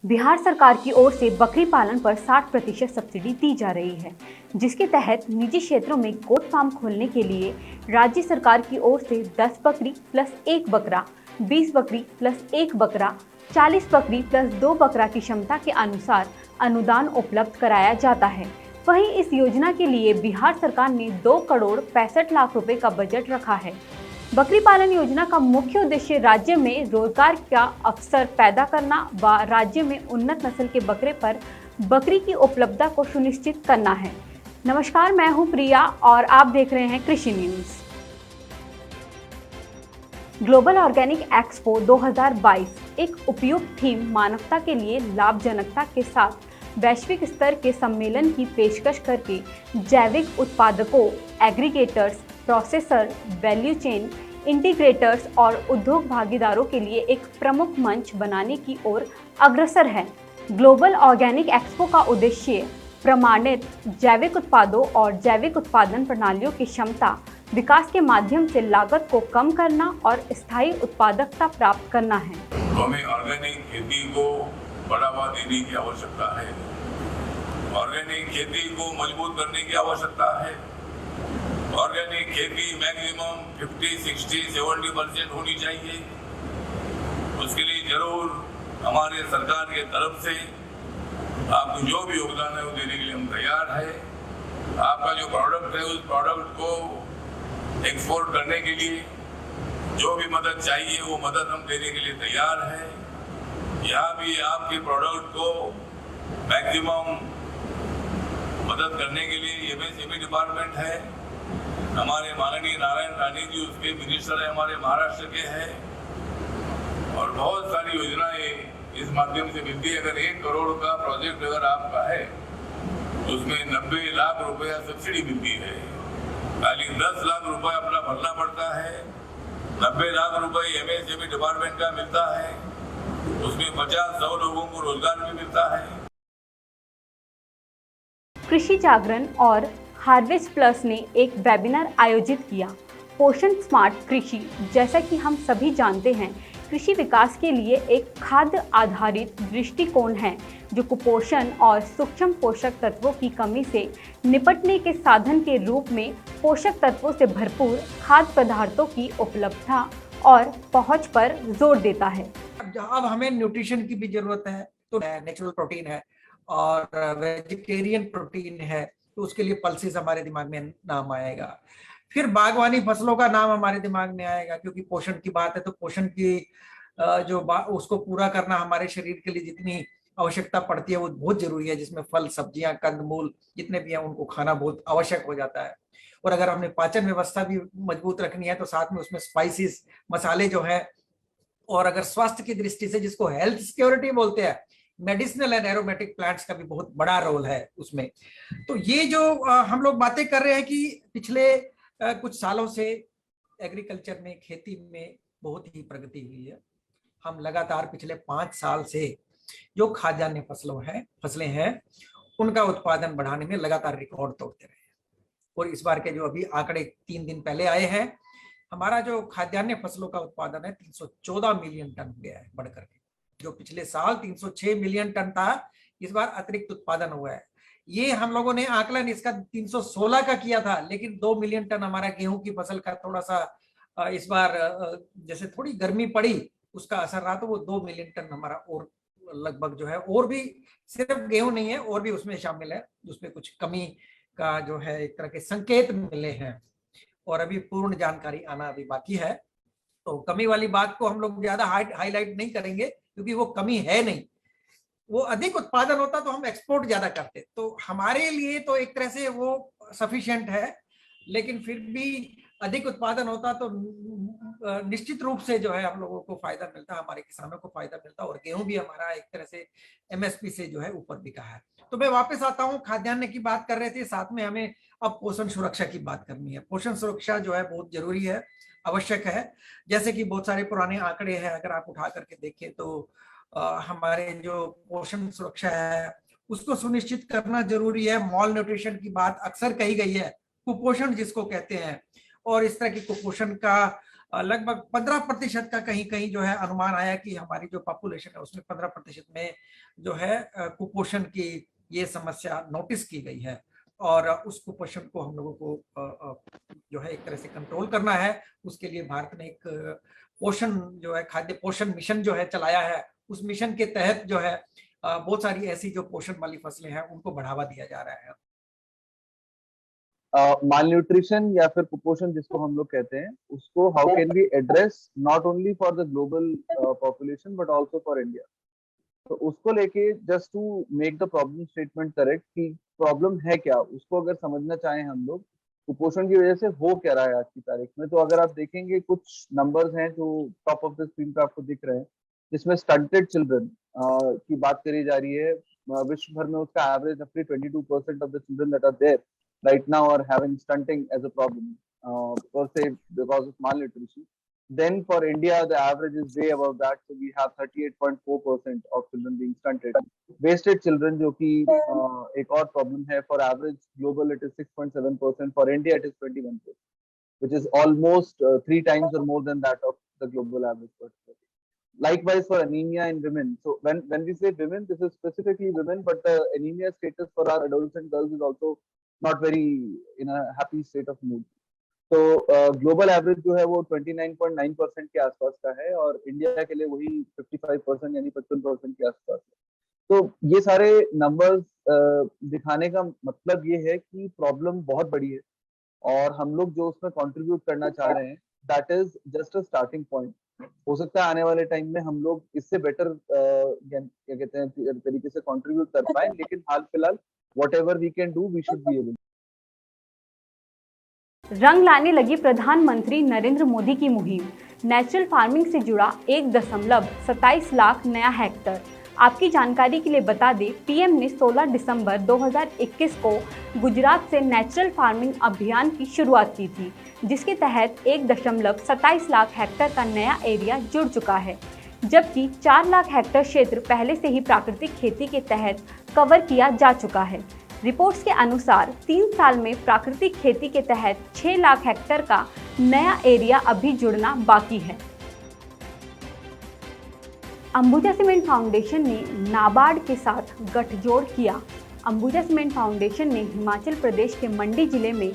बिहार सरकार की ओर से बकरी पालन पर 60% सब्सिडी दी जा रही है, जिसके तहत निजी क्षेत्रों में गोट फार्म खोलने के लिए राज्य सरकार की ओर से 10 बकरी प्लस 1 बकरा, 20 बकरी प्लस 1 बकरा, 40 बकरी प्लस 2 बकरा की क्षमता के अनुसार अनुदान उपलब्ध कराया जाता है। वहीं इस योजना के लिए बिहार सरकार ने 2 करोड़ 65 लाख रुपए का बजट रखा है। बकरी पालन योजना का मुख्य उद्देश्य राज्य में रोजगार का अवसर पैदा करना व राज्य में उन्नत नस्ल के बकरे पर बकरी की उपलब्धता को सुनिश्चित करना है। नमस्कार, मैं हूं प्रिया और आप देख रहे हैं कृषि न्यूज। ग्लोबल ऑर्गेनिक एक्सपो 2022 एक उपयुक्त थीम मानवता के लिए लाभजनकता के साथ वैश्विक स्तर के सम्मेलन की पेशकश करके जैविक उत्पादकों, aggregators, processor, value chain integrators और उद्योग भागीदारों के लिए एक प्रमुख मंच बनाने की ओर अग्रसर है। ग्लोबल ऑर्गेनिक एक्सपो का उद्देश्य प्रमाणित जैविक उत्पादों और जैविक उत्पादन प्रणालियों की क्षमता विकास के माध्यम से लागत को कम करना और स्थायी उत्पादकता प्राप्त करना है। हमें ऑर्गेनिक खेती को बढ़ावा देने की आवश्यकता है, ऑर्गेनिक खेती को मजबूत करने की आवश्यकता है। ऑर्गेनिक खेती मैक्सिमम 50, 60, 70% होनी चाहिए। उसके लिए जरूर हमारे सरकार के तरफ से आपको जो भी योगदान है वो देने के लिए हम तैयार है। आपका जो प्रोडक्ट है उस प्रोडक्ट को एक्सपोर्ट करने के लिए जो भी मदद चाहिए वो मदद हम देने के लिए तैयार है। यहाँ भी आपके प्रोडक्ट को मैक्सिमम मदद करने के लिए एमएसएमई डिपार्टमेंट है। हमारे माननीय नारायण राणे जी उसके मिनिस्टर है, हमारे महाराष्ट्र के हैं और बहुत सारी योजनाएं इस माध्यम से मिलती है। अगर 1 करोड़ का प्रोजेक्ट अगर आपका है तो उसमें 90 लाख रुपया सब्सिडी मिलती है। खाली 10 लाख रुपए अपना भरना पड़ता है, 90 लाख रुपए एमएसएमई डिपार्टमेंट का मिलता है, उसमें 50-100 लोगों को रोजगार भी मिलता है। कृषि जागरण और हार्वेस्ट प्लस ने एक वेबिनार आयोजित किया। पोषण स्मार्ट कृषि, जैसा कि हम सभी जानते हैं, कृषि विकास के लिए एक खाद्य आधारित दृष्टिकोण है जो कुपोषण और सूक्ष्म पोषक तत्वों की कमी से निपटने के साधन के रूप में पोषक तत्वों से भरपूर खाद्य पदार्थों की उपलब्धता और पहुंच पर जोर देता है। अब हमें न्यूट्रिशन की भी जरूरत है, तो नेचुरल प्रोटीन है और वेजिटेरियन प्रोटीन है, तो उसके लिए पल्सेस हमारे दिमाग में नाम आएगा। फिर बागवानी फसलों का नाम हमारे दिमाग में आएगा, क्योंकि पोषण की बात है तो पोषण की उसको पूरा करना हमारे शरीर के लिए जितनी आवश्यकता पड़ती है वो बहुत जरूरी है, जिसमें फल, सब्जियां, कंदमूल जितने भी हैं उनको खाना बहुत आवश्यक हो जाता है। और अगर हमने पाचन व्यवस्था भी मजबूत रखनी है तो साथ में उसमें स्पाइसेस, मसाले जो है, और अगर स्वास्थ्य की दृष्टि से जिसको हेल्थ सिक्योरिटी बोलते हैं, मेडिसिनल एंड एरोमेटिक प्लांट्स का भी बहुत बड़ा रोल है उसमें। तो ये जो हम लोग बातें कर रहे हैं कि पिछले कुछ सालों से एग्रीकल्चर में, खेती में बहुत ही प्रगति हुई है। हम लगातार पिछले 5 साल से जो खाद्यान्न फसलें हैं उनका उत्पादन बढ़ाने में लगातार रिकॉर्ड तोड़ते रहे हैं। और इस बार के जो अभी आंकड़े 3 दिन पहले आए हैं, हमारा जो खाद्यान्न फसलों का उत्पादन है 314 मिलियन टन गया है बढ़कर के। जो पिछले साल 306 मिलियन टन था, इस बार अतिरिक्त उत्पादन हुआ है। ये हम लोगों ने आकलन इसका 316 का किया था, लेकिन 2 मिलियन टन हमारा गेहूं की फसल का थोड़ा सा इस बार जैसे थोड़ी गर्मी पड़ी उसका असर रहा, तो वो 2 मिलियन टन हमारा और लगभग जो है, और भी सिर्फ गेहूं नहीं है और भी उसमें शामिल है, उसमें कुछ कमी का जो है एक तरह के संकेत मिले हैं और अभी पूर्ण जानकारी आना अभी बाकी है। तो कमी वाली बात को हम लोग ज्यादा हाईलाइट नहीं करेंगे, क्योंकि वो कमी है नहीं। वो अधिक उत्पादन होता तो हम एक्सपोर्ट ज्यादा करते, तो हमारे लिए तो एक तरह से वो सफिशिएंट है, लेकिन फिर भी अधिक उत्पादन होता तो निश्चित रूप से जो है हम लोगों को फायदा मिलता, हमारे किसानों को फायदा मिलता, और गेहूं भी हमारा एक तरह से एमएसपी से जो है ऊपर बिका है। तो मैं वापस आता हूँ, खाद्यान्न की बात कर रहे थे, साथ में हमें अब पोषण सुरक्षा की बात करनी है। पोषण सुरक्षा जो है बहुत जरूरी है, आवश्यक है। जैसे कि बहुत सारे पुराने आंकड़े हैं, अगर आप उठा करके देखें तो हमारे जो पोषण सुरक्षा है उसको सुनिश्चित करना जरूरी है। मॉल न्यूट्रिशन की बात अक्सर कही गई है, कुपोषण जिसको कहते हैं, और इस तरह की कुपोषण का लगभग 15% का कहीं कहीं जो है अनुमान आया कि हमारी जो पॉपुलेशन है उसमें 15% में जो है कुपोषण की ये समस्या नोटिस की गई है। और उस कुपोषण को हम लोगों को जो है एक तरह से कंट्रोल करना है। उसके लिए भारत ने एक पोषण जो है खाद्य पोषण मिशन जो है चलाया है। उस मिशन के तहत जो है बहुत सारी ऐसी जो पोषण वाली फसलें हैं उनको बढ़ावा दिया जा रहा है। मालन्यूट्रिशन या फिर कुपोषण जिसको हम लोग कहते हैं, उसको how can we address not only for the global population but also for India. तो उसको लेके just to make the problem statement correct कि प्रॉब्लम है क्या, उसको अगर समझना चाहें हम लोग, कुपोषण की वजह से हो क्या रहा है आज की तारीख में, तो अगर आप देखेंगे कुछ नंबर्स हैं जो टॉप ऑफ द स्क्रीन पे आपको दिख रहे हैं, जिसमें स्टंटेड चिल्ड्रन की बात करी जा रही है। विश्व भर में उसका एवरेज अपनी 22% of the children that are there right now are having stunting as a problem per se because of malnutrition. Then for India, the average is way above that. So we have 38.4% of children being stunted. Wasted children, जो कि एक और problem है. For average global, it is 6.7%. For India, it is 21%, which is almost 3 times or more than that of the global average. Likewise for anemia in women. So when we say women, this is specifically women, but the anemia status for our adolescent girls is also not very in a happy state of mood. तो global average जो है वो 29.9% के आसपास का है और India के लिए वही 55% यानी 55% के आसपास है। तो ये सारे नंबर्स दिखाने का मतलब ये है कि प्रॉब्लम बहुत बड़ी है और हम लोग जो उसमें कंट्रीब्यूट करना चाह रहे हैं that is just a starting point. हो सकता है आने वाले टाइम में हम लोग इससे बेटर क्या कहते हैं तरीके से कंट्रीब्यूट कर पाए, लेकिन हाल फिलहाल whatever we can do we should be able। रंग लाने लगी प्रधानमंत्री नरेंद्र मोदी की मुहिम। नेचुरल फार्मिंग से जुड़ा 1.27 लाख नया हेक्टर। आपकी जानकारी के लिए बता दें, पीएम ने 16 दिसंबर 2021 को गुजरात से नेचुरल फार्मिंग अभियान की शुरुआत की थी, जिसके तहत 1.27 लाख हेक्टर का नया एरिया जुड़ चुका है, जबकि 4 लाख हेक्टर क्षेत्र पहले से ही प्राकृतिक खेती के तहत कवर किया जा चुका है। रिपोर्ट्स के अनुसार 3 साल में प्राकृतिक खेती के तहत 6 लाख हेक्टर का नया एरिया अभी जुड़ना बाकी है। अंबुजा सीमेंट फाउंडेशन ने नाबार्ड के साथ गठजोड़ किया। अंबुजा सीमेंट फाउंडेशन ने हिमाचल प्रदेश के मंडी जिले में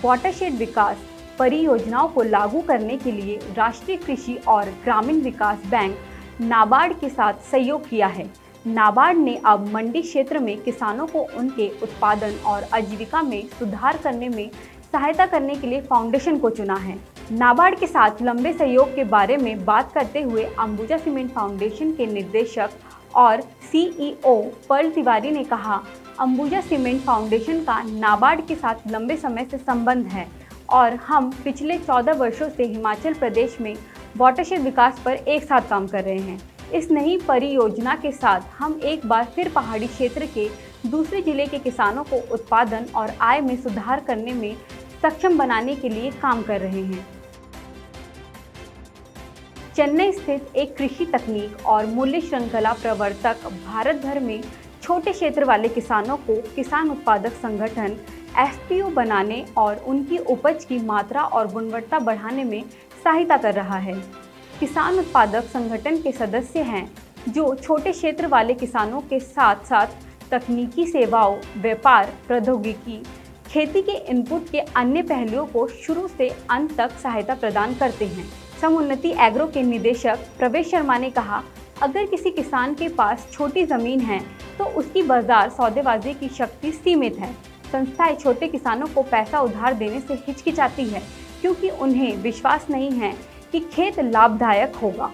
वाटरशेड विकास परियोजनाओं को लागू करने के लिए राष्ट्रीय कृषि और ग्रामीण विकास बैंक नाबार्ड के साथ सहयोग किया है। नाबार्ड ने अब मंडी क्षेत्र में किसानों को उनके उत्पादन और आजीविका में सुधार करने में सहायता करने के लिए फाउंडेशन को चुना है। नाबार्ड के साथ लंबे सहयोग के बारे में बात करते हुए अंबुजा सीमेंट फाउंडेशन के निदेशक और सीईओ पर्ल तिवारी ने कहा, अंबुजा सीमेंट फाउंडेशन का नाबार्ड के साथ लंबे समय से संबंध है और हम पिछले 14 वर्षों से हिमाचल प्रदेश में वाटरशेड विकास पर एक साथ काम कर रहे हैं। इस नई परियोजना के साथ हम एक बार फिर पहाड़ी क्षेत्र के दूसरे जिले के किसानों को उत्पादन और आय में सुधार करने में सक्षम बनाने के लिए काम कर रहे हैं। चेन्नई स्थित एक कृषि तकनीक और मूल्य श्रृंखला प्रवर्तक भारत भर में छोटे क्षेत्र वाले किसानों को किसान उत्पादक संगठन एफपीओ बनाने और उनकी उपज की मात्रा और गुणवत्ता बढ़ाने में सहायता कर रहा है। किसान उत्पादक संगठन के सदस्य हैं जो छोटे क्षेत्र वाले किसानों के साथ साथ तकनीकी सेवाओं, व्यापार, प्रौद्योगिकी, खेती के इनपुट के अन्य पहलुओं को शुरू से अंत तक सहायता प्रदान करते हैं। समुन्नति एग्रो के निदेशक प्रवेश शर्मा ने कहा, अगर किसी किसान के पास छोटी जमीन है तो उसकी बाजार सौदेबाजी की शक्ति सीमित है। संस्थाएं छोटे किसानों को पैसा उधार देने से हिचकिचाती है क्योंकि उन्हें विश्वास नहीं है कि खेत लाभदायक होगा।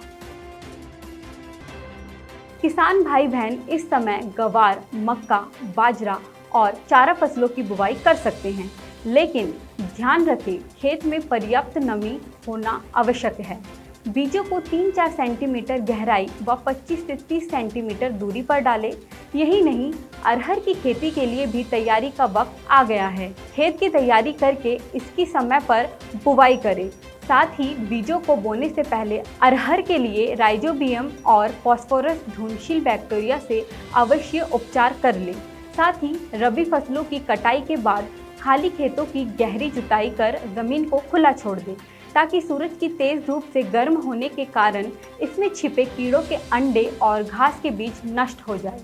किसान भाई बहन इस समय गवार, मक्का, बाजरा और चारा फसलों की बुवाई कर सकते हैं, लेकिन ध्यान रखें खेत में पर्याप्त नमी होना आवश्यक है। बीजों को 3-4 सेंटीमीटर गहराई व 25 से 30 सेंटीमीटर दूरी पर डालें। यही नहीं, अरहर की खेती के लिए भी तैयारी का वक्त आ गया है। खेत की तैयारी करके इसकी समय पर बुवाई करें। साथ ही बीजों को बोने से पहले अरहर के लिए राइजोबियम और फास्फोरस धूनशील बैक्टीरिया से अवश्य उपचार कर लें। साथ ही रबी फसलों की कटाई के बाद खाली खेतों की गहरी जुताई कर जमीन को खुला छोड़ दें। ताकि सूरज की तेज धूप से गर्म होने के कारण इसमें छिपे कीड़ों के अंडे और घास के बीज नष्ट हो जाए।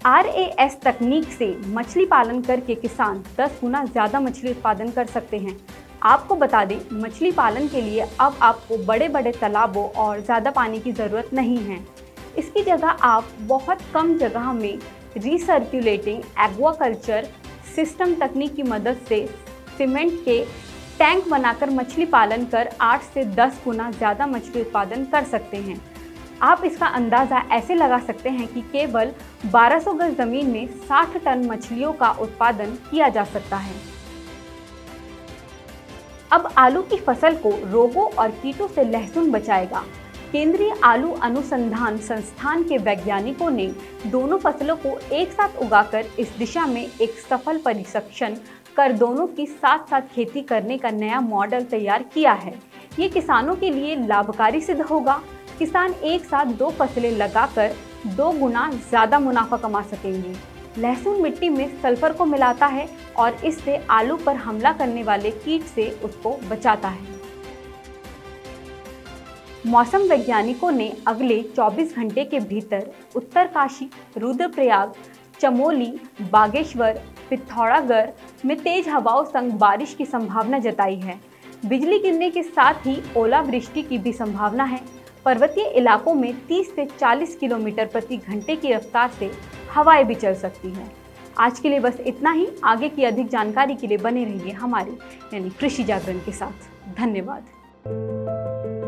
RAS तकनीक से मछली पालन करके किसान 10 गुना ज़्यादा मछली उत्पादन कर सकते हैं। आपको बता दें, मछली पालन के लिए अब आपको बड़े बड़े तालाबों और ज़्यादा पानी की ज़रूरत नहीं है। इसकी जगह आप बहुत कम जगह में रिसर्कुलेटिंग एक्वाकल्चर सिस्टम तकनीक की मदद से सीमेंट के टैंक बनाकर मछली पालन कर 8 से 10 गुना ज़्यादा मछली उत्पादन कर सकते हैं। आप इसका अंदाज़ा ऐसे लगा सकते हैं कि केवल 1200 गज ज़मीन में 60 टन मछलियों का उत्पादन किया जा सकता है। अब आलू की फसल को रोगों और कीटों से लहसुन बचाएगा। केंद्रीय आलू अनुसंधान संस्थान के वैज्ञानिकों ने दोनों फसलों को एक साथ उगाकर इस दिशा में एक सफल परीक्षण कर दोनों की साथ साथ खेती करने का नया मॉडल तैयार किया है। ये किसानों के लिए लाभकारी सिद्ध होगा। किसान एक साथ 2 फसलें लगाकर 2 गुना ज़्यादा मुनाफा कमा सकेंगे। लहसुन मिट्टी में सल्फर को मिलाता है और इससे आलू पर हमला करने वाले कीट से उसको बचाता है। मौसम वैज्ञानिकों ने अगले 24 घंटे के भीतर उत्तरकाशी, रुद्रप्रयाग, चमोली, बागेश्वर, पिथौरागढ़ में तेज हवाओं संग बारिश की संभावना जताई है। बिजली गिरने के साथ ही ओलावृष्टि की भी संभावना है। पर्वतीय इलाकों में 30 से 40 किलोमीटर प्रति घंटे की रफ्तार से हवाएं भी चल सकती हैं। आज के लिए बस इतना ही। आगे की अधिक जानकारी के लिए बने रहिए हमारे यानी कृषि जागरण के साथ। धन्यवाद।